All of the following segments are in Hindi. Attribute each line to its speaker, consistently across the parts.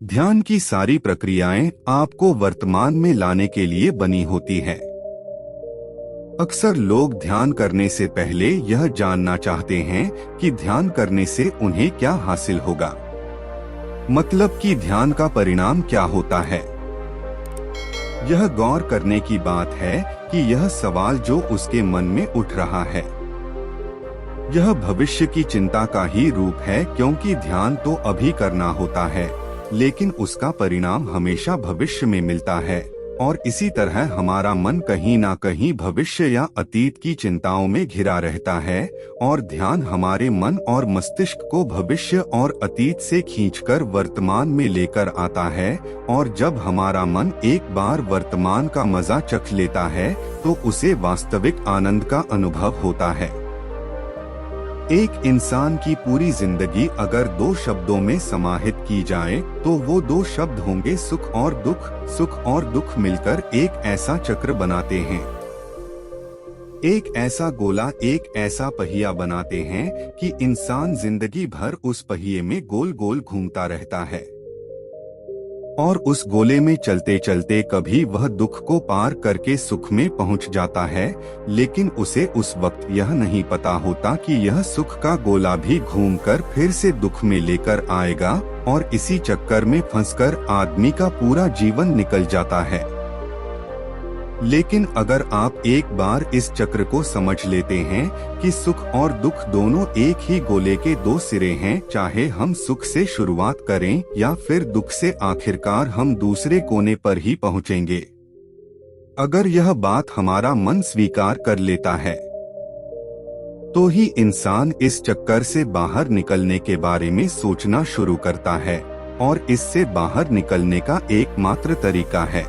Speaker 1: ध्यान की सारी प्रक्रियाएं आपको वर्तमान में लाने के लिए बनी होती है। अक्सर लोग ध्यान करने से पहले यह जानना चाहते हैं कि ध्यान करने से उन्हें क्या हासिल होगा, मतलब कि ध्यान का परिणाम क्या होता है। यह गौर करने की बात है कि यह सवाल जो उसके मन में उठ रहा है, यह भविष्य की चिंता का ही रूप है, क्योंकि ध्यान तो अभी करना होता है, लेकिन उसका परिणाम हमेशा भविष्य में मिलता है। और इसी तरह हमारा मन कहीं ना कहीं भविष्य या अतीत की चिंताओं में घिरा रहता है, और ध्यान हमारे मन और मस्तिष्क को भविष्य और अतीत से खींचकर वर्तमान में लेकर आता है। और जब हमारा मन एक बार वर्तमान का मजा चख लेता है तो उसे वास्तविक आनंद का अनुभव होता है। एक इंसान की पूरी जिंदगी अगर 2 शब्दों में समाहित की जाए तो वो 2 शब्द होंगे सुख और दुख। सुख और दुख मिलकर एक ऐसा चक्र बनाते हैं, एक ऐसा गोला, एक ऐसा पहिया बनाते हैं कि इंसान जिंदगी भर उस पहिए में गोल गोल घूमता रहता है। और उस गोले में चलते चलते कभी वह दुख को पार करके सुख में पहुंच जाता है, लेकिन उसे उस वक्त यह नहीं पता होता कि यह सुख का गोला भी घूमकर फिर से दुख में लेकर आएगा, और इसी चक्कर में फंसकर आदमी का पूरा जीवन निकल जाता है। लेकिन अगर आप एक बार इस चक्र को समझ लेते हैं कि सुख और दुख दोनों एक ही गोले के 2 सिरे हैं, चाहे हम सुख से शुरुआत करें या फिर दुख से, आखिरकार हम दूसरे कोने पर ही पहुंचेंगे। अगर यह बात हमारा मन स्वीकार कर लेता है तो ही इंसान इस चक्कर से बाहर निकलने के बारे में सोचना शुरू करता है, और इससे बाहर निकलने का एकमात्र तरीका है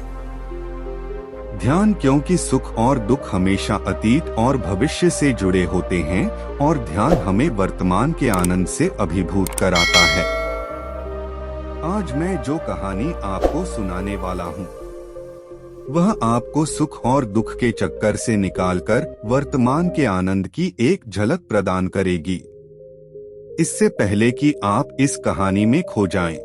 Speaker 1: ध्यान। क्योंकि सुख और दुख हमेशा अतीत और भविष्य से जुड़े होते हैं, और ध्यान हमें वर्तमान के आनंद से अभिभूत कराता है। आज मैं जो कहानी आपको सुनाने वाला हूँ वह आपको सुख और दुख के चक्कर से निकालकर वर्तमान के आनंद की एक झलक प्रदान करेगी। इससे पहले कि आप इस कहानी में खो जाएं,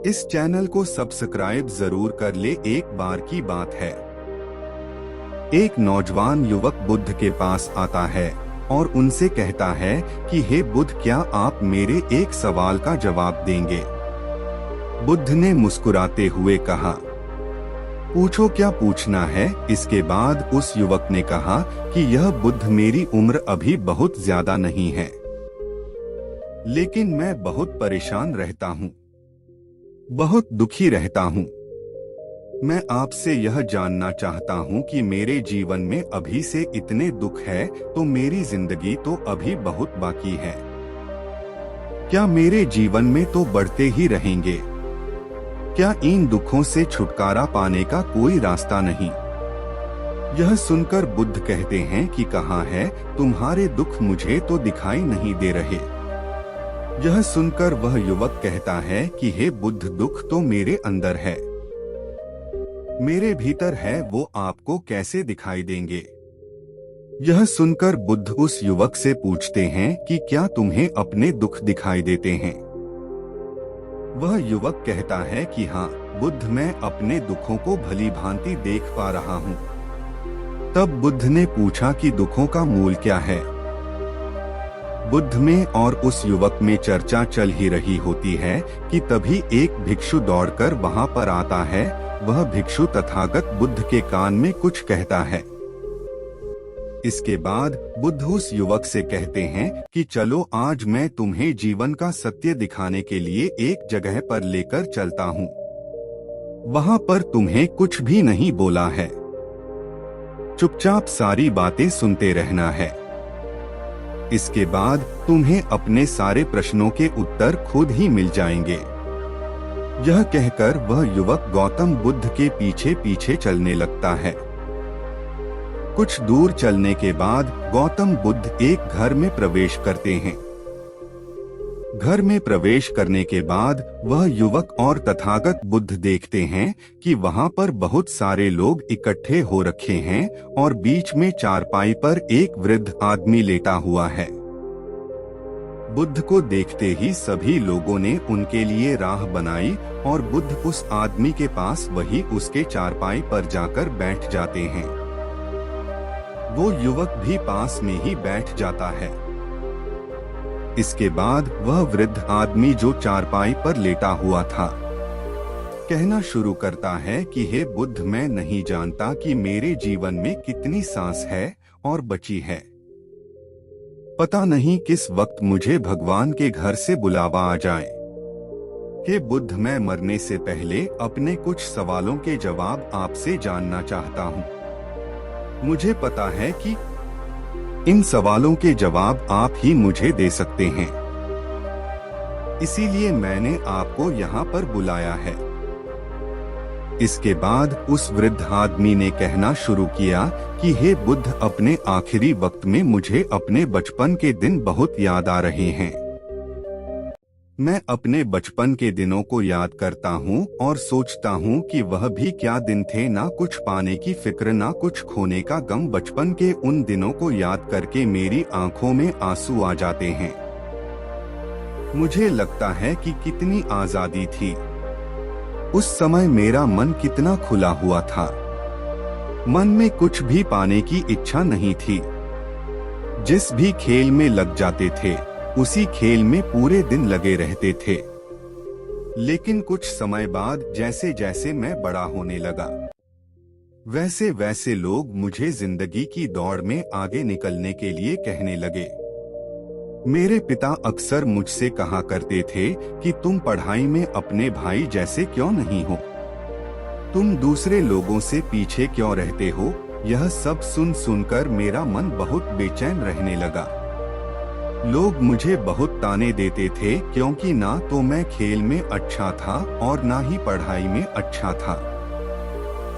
Speaker 1: इस चैनल को सब्सक्राइब जरूर कर ले। एक बार की बात है, एक नौजवान युवक बुद्ध के पास आता है और उनसे कहता है कि हे बुद्ध, क्या आप मेरे एक सवाल का जवाब देंगे? बुद्ध ने मुस्कुराते हुए कहा, पूछो, क्या पूछना है? इसके बाद उस युवक ने कहा कि यह बुद्ध, मेरी उम्र अभी बहुत ज्यादा नहीं है, लेकिन मैं बहुत परेशान रहता हूँ, बहुत दुखी रहता हूँ। मैं आपसे यह जानना चाहता हूँ कि मेरे जीवन में अभी से इतने दुख है तो मेरी जिंदगी तो अभी बहुत बाकी है। क्या मेरे जीवन में तो बढ़ते ही रहेंगे? क्या इन दुखों से छुटकारा पाने का कोई रास्ता नहीं? यह सुनकर बुद्ध कहते हैं कि कहाँ है तुम्हारे दुख, मुझे तो दिखाई नहीं दे रहे। यह सुनकर वह युवक कहता है कि हे बुद्ध, दुख तो मेरे अंदर है, मेरे भीतर है, वो आपको कैसे दिखाई देंगे? यह सुनकर बुद्ध उस युवक से पूछते हैं कि क्या तुम्हें अपने दुख दिखाई देते हैं? वह युवक कहता है कि हाँ बुद्ध, मैं अपने दुखों को भली भांति देख पा रहा हूँ। तब बुद्ध ने पूछा कि दुखों का मूल क्या है? बुद्ध में और उस युवक में चर्चा चल ही रही होती है कि तभी एक भिक्षु दौड़कर वहां पर आता है। वह भिक्षु तथागत बुद्ध के कान में कुछ कहता है। इसके बाद बुद्ध उस युवक से कहते हैं कि चलो, आज मैं तुम्हें जीवन का सत्य दिखाने के लिए एक जगह पर लेकर चलता हूँ। वहां पर तुम्हें कुछ भी नहीं बोला है, चुपचाप सारी बातें सुनते रहना है। इसके बाद तुम्हें अपने सारे प्रश्नों के उत्तर खुद ही मिल जाएंगे। यह कहकर वह युवक गौतम बुद्ध के पीछे पीछे चलने लगता है। कुछ दूर चलने के बाद गौतम बुद्ध एक घर में प्रवेश करते हैं। घर में प्रवेश करने के बाद वह युवक और तथागत बुद्ध देखते हैं कि वहां पर बहुत सारे लोग इकट्ठे हो रखे हैं, और बीच में चारपाई पर एक वृद्ध आदमी लेटा हुआ है। बुद्ध को देखते ही सभी लोगों ने उनके लिए राह बनाई और बुद्ध उस आदमी के पास वही उसके चारपाई पर जाकर बैठ जाते हैं। वो युवक भी पास में ही बैठ जाता है। इसके बाद वह वृद्ध आदमी जो चारपाई पर लेटा हुआ था कहना शुरू करता है कि हे बुद्ध, मैं नहीं जानता कि मेरे जीवन में कितनी सांस है और बची है। पता नहीं किस वक्त मुझे भगवान के घर से बुलावा आ जाए। हे बुद्ध, मैं मरने से पहले अपने कुछ सवालों के जवाब आपसे जानना चाहता हूँ। मुझे पता है कि इन सवालों के जवाब आप ही मुझे दे सकते हैं, इसीलिए मैंने आपको यहाँ पर बुलाया है। इसके बाद उस वृद्ध आदमी ने कहना शुरू किया कि हे बुद्ध, अपने आखिरी वक्त में मुझे अपने बचपन के दिन बहुत याद आ रहे हैं। मैं अपने बचपन के दिनों को याद करता हूँ और सोचता हूँ कि वह भी क्या दिन थे, ना कुछ पाने की फिक्र, ना कुछ खोने का गम। बचपन के उन दिनों को याद करके मेरी आंखों में आंसू आ जाते हैं। मुझे लगता है कि कितनी आजादी थी। उस समय मेरा मन कितना खुला हुआ था। मन में कुछ भी पाने की इच्छा नहीं थी। जिस भी खेल में लग जाते थे उसी खेल में पूरे दिन लगे रहते थे। लेकिन कुछ समय बाद जैसे जैसे मैं बड़ा होने लगा, वैसे वैसे लोग मुझे जिंदगी की दौड़ में आगे निकलने के लिए कहने लगे। मेरे पिता अक्सर मुझसे कहा करते थे कि तुम पढ़ाई में अपने भाई जैसे क्यों नहीं हो, तुम दूसरे लोगों से पीछे क्यों रहते हो। यह सब सुन सुनकर मेरा मन बहुत बेचैन रहने लगा। लोग मुझे बहुत ताने देते थे क्योंकि ना तो मैं खेल में अच्छा था और ना ही पढ़ाई में अच्छा था।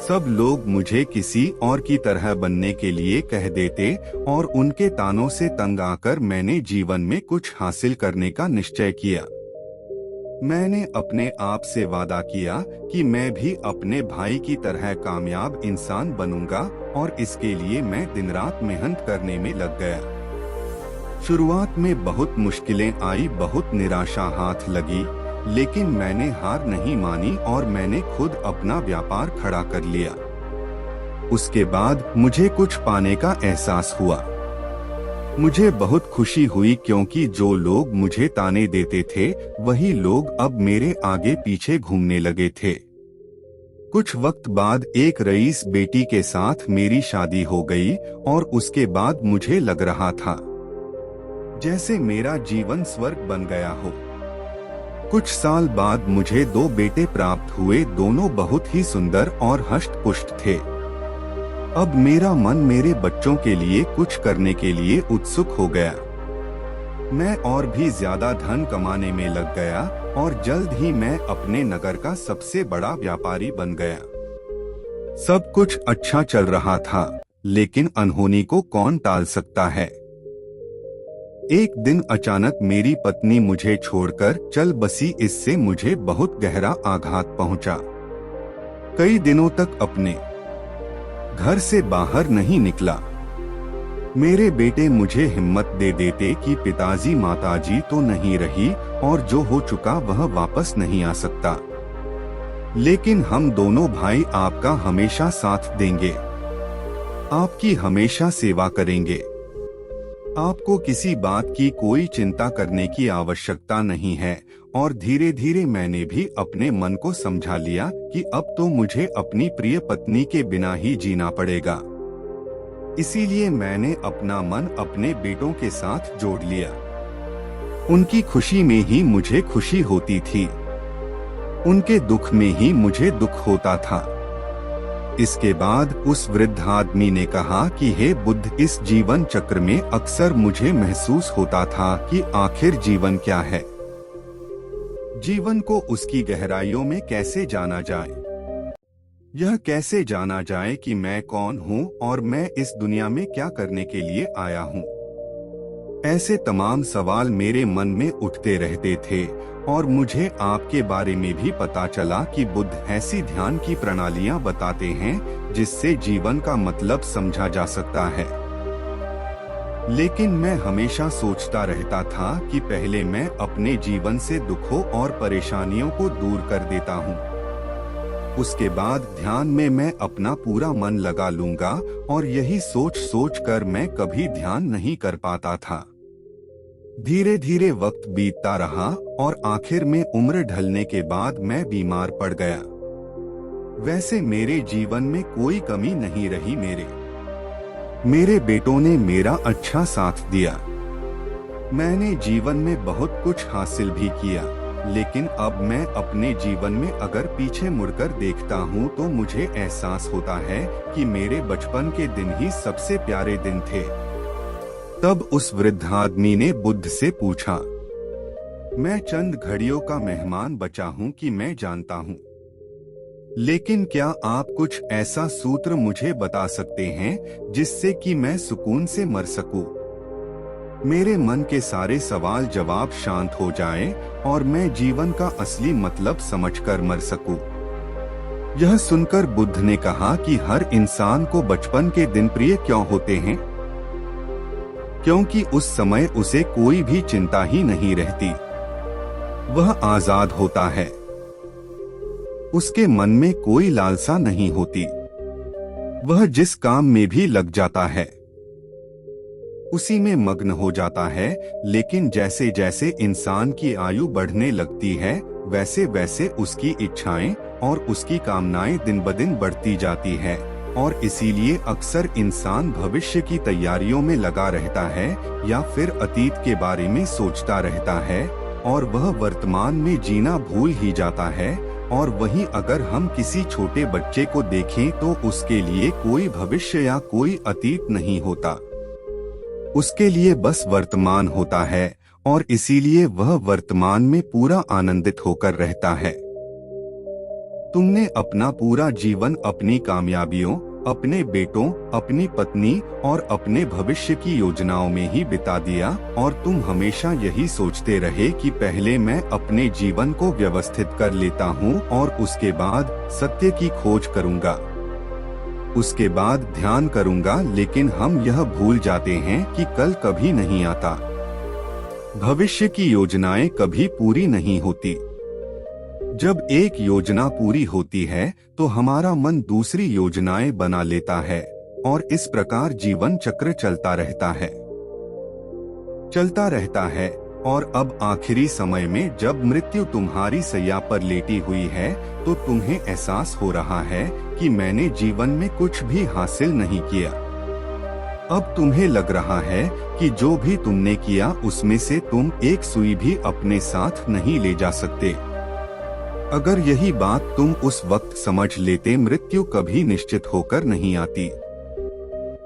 Speaker 1: सब लोग मुझे किसी और की तरह बनने के लिए कह देते और उनके तानों से तंग आकर मैंने जीवन में कुछ हासिल करने का निश्चय किया। मैंने अपने आप से वादा किया कि मैं भी अपने भाई की तरह कामयाब इंसान बनूंगा और इसके लिए मैं दिन रात मेहनत करने में लग गया। शुरुआत में बहुत मुश्किलें आई, बहुत निराशा हाथ लगी, लेकिन मैंने हार नहीं मानी और मैंने खुद अपना व्यापार खड़ा कर लिया। उसके बाद मुझे कुछ पाने का एहसास हुआ। मुझे बहुत खुशी हुई क्योंकि जो लोग मुझे ताने देते थे वही लोग अब मेरे आगे पीछे घूमने लगे थे। कुछ वक्त बाद एक रईस बेटी के साथ मेरी शादी हो गई और उसके बाद मुझे लग रहा था जैसे मेरा जीवन स्वर्ग बन गया हो। कुछ साल बाद मुझे 2 बेटे प्राप्त हुए। दोनों बहुत ही सुंदर और हष्ट-पुष्ट थे। अब मेरा मन मेरे बच्चों के लिए कुछ करने के लिए उत्सुक हो गया। मैं और भी ज्यादा धन कमाने में लग गया और जल्द ही मैं अपने नगर का सबसे बड़ा व्यापारी बन गया। सब कुछ अच्छा चल रहा था, लेकिन अनहोनी को कौन टाल सकता है। एक दिन अचानक मेरी पत्नी मुझे छोड़कर चल बसी। इससे मुझे बहुत गहरा आघात पहुंचा। कई दिनों तक अपने घर से बाहर नहीं निकला। मेरे बेटे मुझे हिम्मत दे देते कि पिताजी माताजी तो नहीं रही और जो हो चुका वह वापस नहीं आ सकता, लेकिन हम दोनों भाई आपका हमेशा साथ देंगे, आपकी हमेशा सेवा करेंगे। आपको किसी बात की कोई चिंता करने की आवश्यकता नहीं है। और धीरे धीरे मैंने भी अपने मन को समझा लिया कि अब तो मुझे अपनी प्रिय पत्नी के बिना ही जीना पड़ेगा। इसीलिए मैंने अपना मन अपने बेटों के साथ जोड़ लिया। उनकी खुशी में ही मुझे खुशी होती थी, उनके दुख में ही मुझे दुख होता था। इसके बाद उस वृद्ध आदमी ने कहा कि हे बुद्ध, इस जीवन चक्र में अक्सर मुझे महसूस होता था कि आखिर जीवन क्या है। जीवन को उसकी गहराइयों में कैसे जाना जाए। यह कैसे जाना जाए कि मैं कौन हूँ और मैं इस दुनिया में क्या करने के लिए आया हूँ। ऐसे तमाम सवाल मेरे मन में उठते रहते थे और मुझे आपके बारे में भी पता चला कि बुद्ध ऐसी ध्यान की प्रणालियां बताते हैं जिससे जीवन का मतलब समझा जा सकता है। लेकिन मैं हमेशा सोचता रहता था कि पहले मैं अपने जीवन से दुखों और परेशानियों को दूर कर देता हूँ। उसके बाद ध्यान में मैं अपना पूरा मन लगा लूंगा, और यही सोच सोच कर मैं कभी ध्यान नहीं कर पाता था। धीरे धीरे वक्त बीतता रहा और आखिर में उम्र ढलने के बाद मैं बीमार पड़ गया। वैसे मेरे जीवन में कोई कमी नहीं रही। मेरे बेटों ने मेरा अच्छा साथ दिया। मैंने जीवन में बहुत कुछ हासिल भी किया, लेकिन अब मैं अपने जीवन में अगर पीछे मुड़कर देखता हूँ तो मुझे एहसास होता है कि मेरे बचपन के दिन ही सबसे प्यारे दिन थे। तब उस वृद्ध आदमी ने बुद्ध से पूछा, मैं चंद घड़ियों का मेहमान बचा हूँ कि मैं जानता हूँ, लेकिन क्या आप कुछ ऐसा सूत्र मुझे बता सकते हैं जिससे कि मैं सुकून से मर सकूं? मेरे मन के सारे सवाल जवाब शांत हो जाएं और मैं जीवन का असली मतलब समझकर मर सकूं। यह सुनकर बुद्ध ने कहा कि हर इंसान को बचपन के दिन प्रिय क्यों होते हैं? क्योंकि उस समय उसे कोई भी चिंता ही नहीं रहती। वह आजाद होता है। उसके मन में कोई लालसा नहीं होती। वह जिस काम में भी लग जाता है उसी में मग्न हो जाता है। लेकिन जैसे जैसे इंसान की आयु बढ़ने लगती है, वैसे वैसे उसकी इच्छाएं और उसकी कामनाएं दिन ब दिन बढ़ती जाती है, और इसीलिए अक्सर इंसान भविष्य की तैयारियों में लगा रहता है या फिर अतीत के बारे में सोचता रहता है, और वह वर्तमान में जीना भूल ही जाता है। और वहीं अगर हम किसी छोटे बच्चे को देखें तो उसके लिए कोई भविष्य या कोई अतीत नहीं होता। उसके लिए बस वर्तमान होता है, और इसीलिए वह वर्तमान में पूरा आनंदित होकर रहता है। तुमने अपना पूरा जीवन अपनी कामयाबियों, अपने बेटों, अपनी पत्नी और अपने भविष्य की योजनाओं में ही बिता दिया, और तुम हमेशा यही सोचते रहे कि पहले मैं अपने जीवन को व्यवस्थित कर लेता हूँ और उसके बाद सत्य की खोज करूँगा, उसके बाद ध्यान करूँगा। लेकिन हम यह भूल जाते हैं कि कल कभी नहीं आता। भविष्य की योजनाएं कभी पूरी नहीं होती। जब एक योजना पूरी होती है तो हमारा मन दूसरी योजनाएं बना लेता है, और इस प्रकार जीवन चक्र चलता रहता है। और अब आखिरी समय में जब मृत्यु तुम्हारी सैया पर लेटी हुई है तो तुम्हें एहसास हो रहा है कि मैंने जीवन में कुछ भी हासिल नहीं किया। अब तुम्हें लग रहा है कि जो भी तुमने किया उसमें से तुम एक सुई भी अपने साथ नहीं ले जा सकते। अगर यही बात तुम उस वक्त समझ लेते, मृत्यु कभी निश्चित होकर नहीं आती।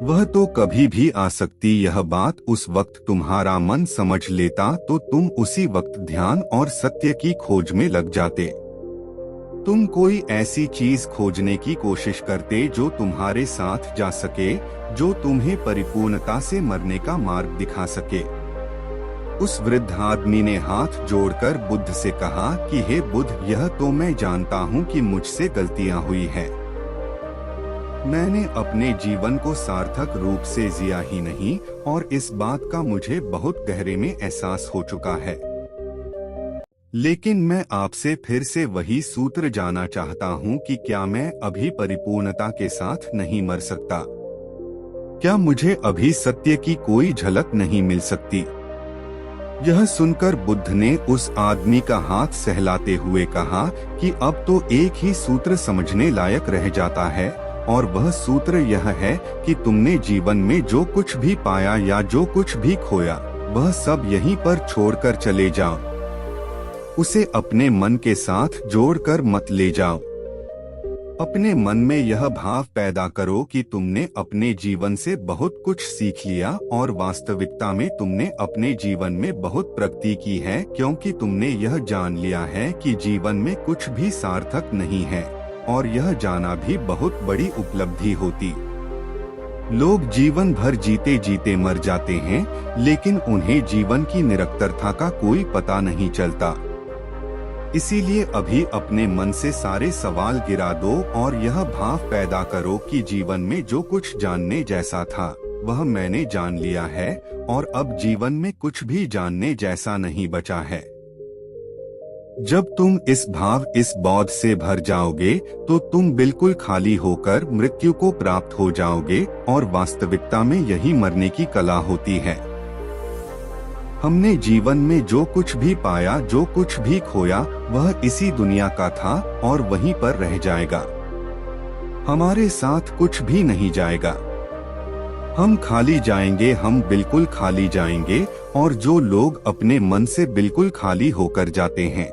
Speaker 1: वह तो कभी भी आ सकती। यह बात उस वक्त तुम्हारा मन समझ लेता तो तुम उसी वक्त ध्यान और सत्य की खोज में लग जाते। तुम कोई ऐसी चीज खोजने की कोशिश करते जो तुम्हारे साथ जा सके, जो तुम्हें परिपूर्णता से मरने का मार्ग दिखा सके। उस वृद्ध आदमी ने हाथ जोड़कर बुद्ध से कहा कि हे बुद्ध, यह तो मैं जानता हूँ कि मुझसे गलतियाँ हुई हैं। मैंने अपने जीवन को सार्थक रूप से जिया ही नहीं, और इस बात का मुझे बहुत गहरे में एहसास हो चुका है। लेकिन मैं आपसे फिर से वही सूत्र जानना चाहता हूँ कि क्या मैं अभी परिपूर्णता के साथ नहीं मर सकता? क्या मुझे अभी सत्य की कोई झलक नहीं मिल सकती? यह सुनकर बुद्ध ने उस आदमी का हाथ सहलाते हुए कहा कि अब तो एक ही सूत्र समझने लायक रह जाता है, और वह सूत्र यह है कि तुमने जीवन में जो कुछ भी पाया या जो कुछ भी खोया, वह सब यहीं पर छोड़कर चले जाओ। उसे अपने मन के साथ जोड़कर मत ले जाओ। अपने मन में यह भाव पैदा करो कि तुमने अपने जीवन से बहुत कुछ सीख लिया, और वास्तविकता में तुमने अपने जीवन में बहुत प्रगति की है, क्योंकि तुमने यह जान लिया है कि जीवन में कुछ भी सार्थक नहीं है, और यह जाना भी बहुत बड़ी उपलब्धि होती। लोग जीवन भर जीते जीते मर जाते हैं, लेकिन उन्हें जीवन की निरंतरता का कोई पता नहीं चलता। इसीलिए अभी अपने मन से सारे सवाल गिरा दो और यह भाव पैदा करो कि जीवन में जो कुछ जानने जैसा था वह मैंने जान लिया है और अब जीवन में कुछ भी जानने जैसा नहीं बचा है। जब तुम इस भाव, इस बोध से भर जाओगे तो तुम बिल्कुल खाली होकर मृत्यु को प्राप्त हो जाओगे और वास्तविकता में यही मरने की कला होती है। हमने जीवन में जो कुछ भी पाया, जो कुछ भी खोया, वह इसी दुनिया का था और वहीं पर रह जाएगा। हमारे साथ कुछ भी नहीं जाएगा। हम खाली जाएंगे, हम बिल्कुल खाली जाएंगे। और जो लोग अपने मन से बिल्कुल खाली होकर जाते हैं,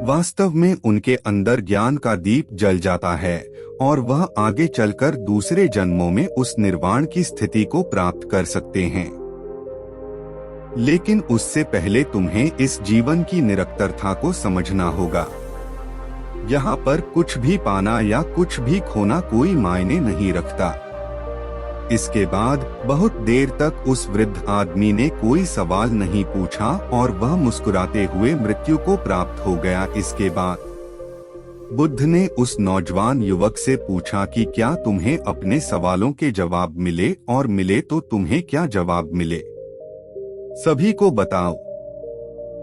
Speaker 1: वास्तव में उनके अंदर ज्ञान का दीप जल जाता है और वह आगे चलकर दूसरे जन्मों में उस निर्वाण की स्थिति को प्राप्त कर सकते हैं। लेकिन उससे पहले तुम्हें इस जीवन की निरंतरता को समझना होगा। यहाँ पर कुछ भी पाना या कुछ भी खोना कोई मायने नहीं रखता। इसके बाद बहुत देर तक उस वृद्ध आदमी ने कोई सवाल नहीं पूछा और वह मुस्कुराते हुए मृत्यु को प्राप्त हो गया। इसके बाद बुद्ध ने उस नौजवान युवक से पूछा कि क्या तुम्हें अपने सवालों के जवाब मिले, और मिले तो तुम्हें क्या जवाब मिले, सभी को बताओ।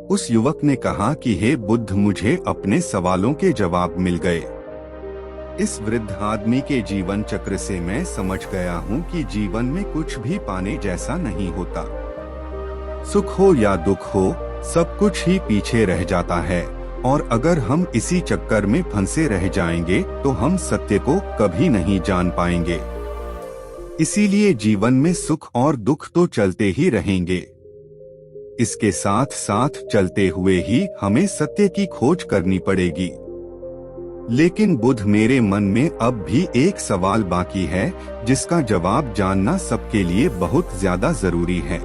Speaker 1: उस युवक ने कहा कि हे बुद्ध, मुझे अपने सवालों के जवाब मिल गए। इस वृद्ध आदमी के जीवन चक्र से मैं समझ गया हूँ कि जीवन में कुछ भी पाने जैसा नहीं होता। सुख हो या दुख हो, सब कुछ ही पीछे रह जाता है और अगर हम इसी चक्कर में फंसे रह जाएंगे तो हम सत्य को कभी नहीं जान पाएंगे। इसीलिए जीवन में सुख और दुख तो चलते ही रहेंगे। इसके साथ साथ चलते हुए ही हमें सत्य की खोज करनी पड़ेगी। लेकिन बुद्ध, मेरे मन में अब भी एक सवाल बाकी है जिसका जवाब जानना सबके लिए बहुत ज्यादा जरूरी है।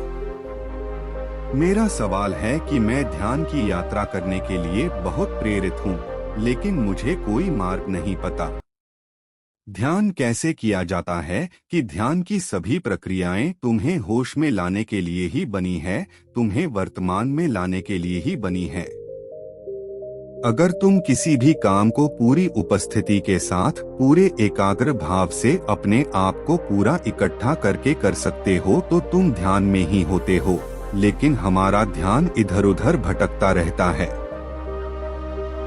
Speaker 1: मेरा सवाल है कि मैं ध्यान की यात्रा करने के लिए बहुत प्रेरित हूँ, लेकिन मुझे कोई मार्ग नहीं पता। ध्यान कैसे किया जाता है कि ध्यान की सभी प्रक्रियाएं तुम्हें होश में लाने के लिए ही बनी है, तुम्हें वर्तमान में लाने के लिए ही बनी है। अगर तुम किसी भी काम को पूरी उपस्थिति के साथ, पूरे एकाग्र भाव से अपने आप को पूरा इकट्ठा करके कर सकते हो तो तुम ध्यान में ही होते हो। लेकिन हमारा ध्यान इधर उधर भटकता रहता है।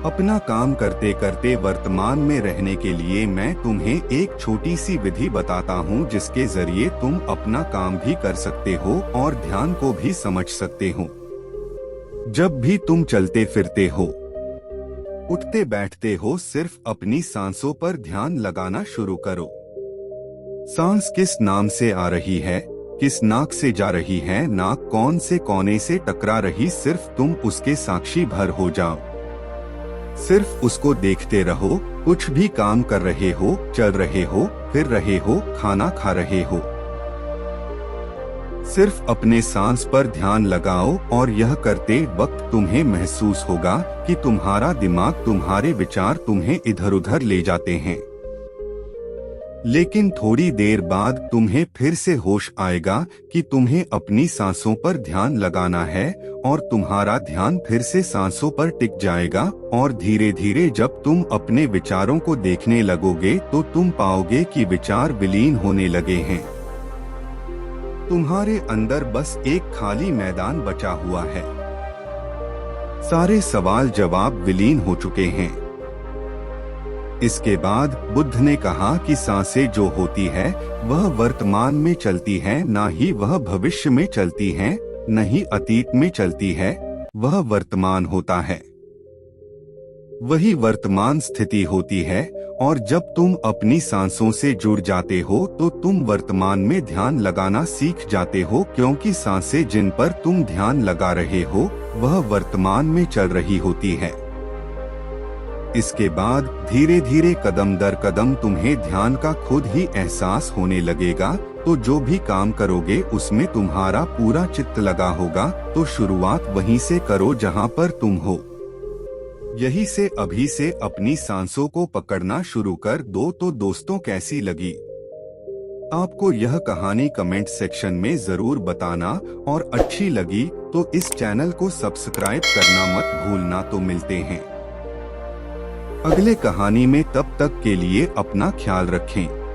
Speaker 1: अपना काम करते करते वर्तमान में रहने के लिए मैं तुम्हें एक छोटी सी विधि बताता हूँ जिसके जरिए तुम अपना काम भी कर सकते हो और ध्यान को भी समझ सकते हो। जब भी तुम चलते फिरते हो, उठते बैठते हो, सिर्फ अपनी सांसों पर ध्यान लगाना शुरू करो। सांस किस नाम से आ रही है, किस नाक से जा रही है, नाक कौन से कोने से टकरा रही, सिर्फ तुम उसके साक्षी भर हो जाओ। सिर्फ उसको देखते रहो। कुछ भी काम कर रहे हो, चल रहे हो, फिर रहे हो, खाना खा रहे हो, सिर्फ अपने सांस पर ध्यान लगाओ और यह करते वक्त तुम्हें महसूस होगा कि तुम्हारा दिमाग, तुम्हारे विचार तुम्हें इधर उधर ले जाते हैं। लेकिन थोड़ी देर बाद तुम्हें फिर से होश आएगा कि तुम्हें अपनी सांसों पर ध्यान लगाना है और तुम्हारा ध्यान फिर से सांसों पर टिक जाएगा और धीरे धीरे जब तुम अपने विचारों को देखने लगोगे तो तुम पाओगे कि विचार विलीन होने लगे हैं। तुम्हारे अंदर बस एक खाली मैदान बचा हुआ है। सारे सवाल जवाब विलीन हो चुके हैं। इसके बाद बुद्ध ने कहा कि सांसें जो होती है वह वर्तमान में चलती है, ना ही वह भविष्य में चलती है, न ही अतीत में चलती है, वह वर्तमान होता है। वही वर्तमान स्थिति होती है और जब तुम अपनी सांसों से जुड़ जाते हो तो तुम वर्तमान में ध्यान लगाना सीख जाते हो, क्योंकि सांसें जिन पर तुम ध्यान लगा रहे हो वह वर्तमान में चल रही होती है। इसके बाद धीरे धीरे कदम दर कदम तुम्हें ध्यान का खुद ही एहसास होने लगेगा। तो जो भी काम करोगे उसमें तुम्हारा पूरा चित्त लगा होगा। तो शुरुआत वहीं से करो जहां पर तुम हो। यही से अभी से अपनी सांसों को पकड़ना शुरू कर दो। तो दोस्तों, कैसी लगी आपको यह कहानी? कमेंट सेक्शन में जरूर बताना, और अच्छी लगी तो इस चैनल को सब्सक्राइब करना मत भूलना। तो मिलते हैं अगले कहानी में, तब तक के लिए अपना ख्याल रखें।